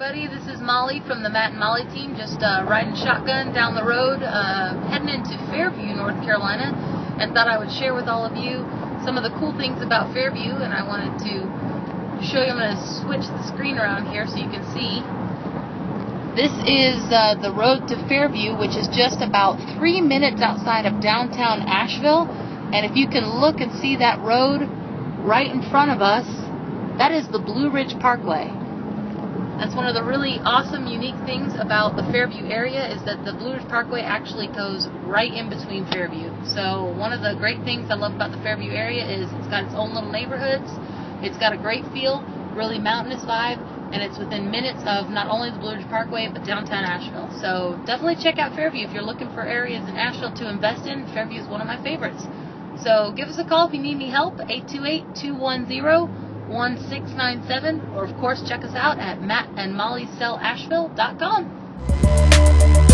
everybody. This is Molly from the Matt and Molly team, just riding shotgun down the road, heading into Fairview, North Carolina, and thought I would share with all of you some of the cool things about Fairview, and I wanted to show you. I'm going to switch the screen around here so you can see. This is the road to Fairview, which is just about 3 minutes outside of downtown Asheville, and if you can look and see that road right in front of us, that is the Blue Ridge Parkway. That's one of the really awesome, unique things about the Fairview area, is that the Blue Ridge Parkway actually goes right in between Fairview. So one of the great things I love about the Fairview area is it's got its own little neighborhoods. It's got a great feel, really mountainous vibe, and it's within minutes of not only the Blue Ridge Parkway, but downtown Asheville. So definitely check out Fairview if you're looking for areas in Asheville to invest in. Fairview is one of my favorites. So give us a call if you need any help, 828-210-1697, or of course check us out at mattandmollysellashaville.com.